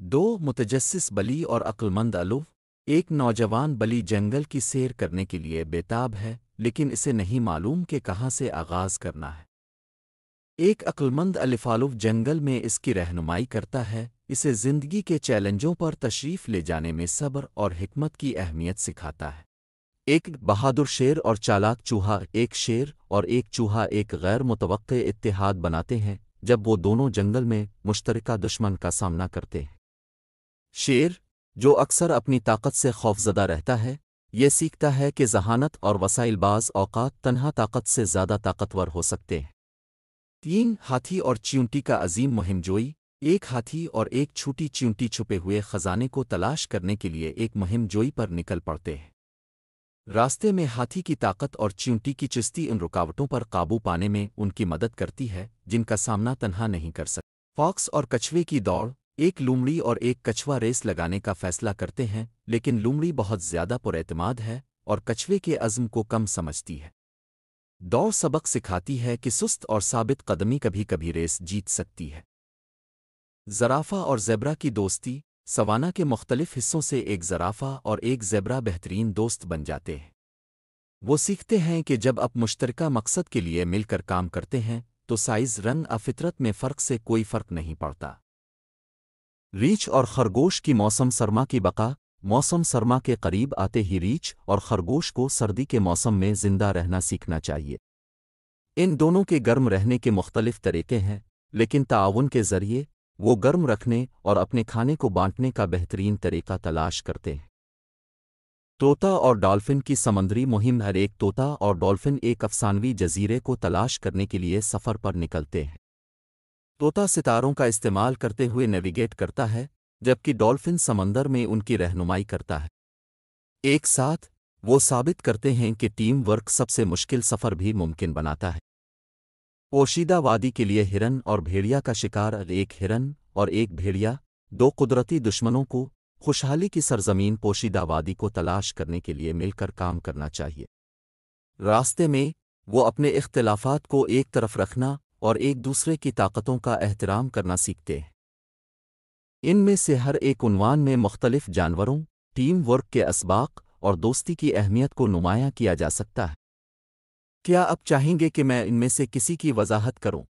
دو متجسس بلی اور عقلمند الو ایک نوجوان بلی جنگل کی سیر کرنے کے لیے بےتاب ہے، لیکن اسے نہیں معلوم کہ کہاں سے آغاز کرنا ہے۔ ایک عقلمند الفالو جنگل میں اس کی رہنمائی کرتا ہے، اسے زندگی کے چیلنجوں پر تشریف لے جانے میں صبر اور حکمت کی اہمیت سکھاتا ہے۔ ایک بہادر شیر اور چالاک چوہا ایک شیر اور ایک چوہا ایک غیر متوقع اتحاد بناتے ہیں جب وہ دونوں جنگل میں مشترکہ دشمن کا سامنا کرتے ہیں۔ شیر، جو اکثر اپنی طاقت سے خوفزدہ رہتا ہے، یہ سیکھتا ہے کہ ذہانت اور وسائل بعض اوقات تنہا طاقت سے زیادہ طاقتور ہو سکتے ہیں۔ تین ہاتھی اور چیونٹی کا عظیم مہم جوئی ایک ہاتھی اور ایک چھوٹی چیونٹی چھپے ہوئے خزانے کو تلاش کرنے کے لیے ایک مہم جوئی پر نکل پڑتے ہیں۔ راستے میں ہاتھی کی طاقت اور چیونٹی کی چستی ان رکاوٹوں پر قابو پانے میں ان کی مدد کرتی ہے جن کا سامنا تنہا نہیں کر سکتے۔ فاکس اور کچھوے کی دوڑ ایک لومڑی اور ایک کچھوا ریس لگانے کا فیصلہ کرتے ہیں، لیکن لومڑی بہت زیادہ پراعتماد ہے اور کچھوے کے عزم کو کم سمجھتی ہے۔ دوڑ سبق سکھاتی ہے کہ سست اور ثابت قدمی کبھی کبھی ریس جیت سکتی ہے۔ زرافہ اور زیبرا کی دوستی سوانا کے مختلف حصوں سے ایک زرافہ اور ایک زیبرا بہترین دوست بن جاتے ہیں۔ وہ سیکھتے ہیں کہ جب آپ مشترکہ مقصد کے لیے مل کر کام کرتے ہیں تو سائز، رنگ اور فطرت میں فرق سے کوئی فرق نہیں پڑتا۔ ریچھ اور خرگوش کی موسم سرما کی بقا موسم سرما کے قریب آتے ہی ریچھ اور خرگوش کو سردی کے موسم میں زندہ رہنا سیکھنا چاہیے۔ ان دونوں کے گرم رہنے کے مختلف طریقے ہیں، لیکن تعاون کے ذریعے وہ گرم رکھنے اور اپنے کھانے کو بانٹنے کا بہترین طریقہ تلاش کرتے ہیں۔ طوطا اور ڈالفن کی سمندری مہم ہر ایک طوطا اور ڈالفن ایک افسانوی جزیرے کو تلاش کرنے کے لیے سفر پر نکلتے ہیں۔ طوطا ستاروں کا استعمال کرتے ہوئے نیویگیٹ کرتا ہے، جبکہ ڈالفن سمندر میں ان کی رہنمائی کرتا ہے۔ ایک ساتھ وہ ثابت کرتے ہیں کہ ٹیم ورک سب سے مشکل سفر بھی ممکن بناتا ہے۔ پوشیدہ وادی کے لیے ہرن اور بھیڑیا کا شکار ایک ہرن اور ایک بھیڑیا، دو قدرتی دشمنوں کو خوشحالی کی سرزمین پوشیدہ وادی کو تلاش کرنے کے لیے مل کر کام کرنا چاہیے۔ راستے میں وہ اپنے اختلافات کو ایک طرف رکھنا اور ایک دوسرے کی طاقتوں کا احترام کرنا سیکھتے ہیں۔ ان میں سے ہر ایک عنوان میں مختلف جانوروں، ٹیم ورک کے اسباق اور دوستی کی اہمیت کو نمایاں کیا جا سکتا ہے۔ کیا آپ چاہیں گے کہ میں ان میں سے کسی کی وضاحت کروں؟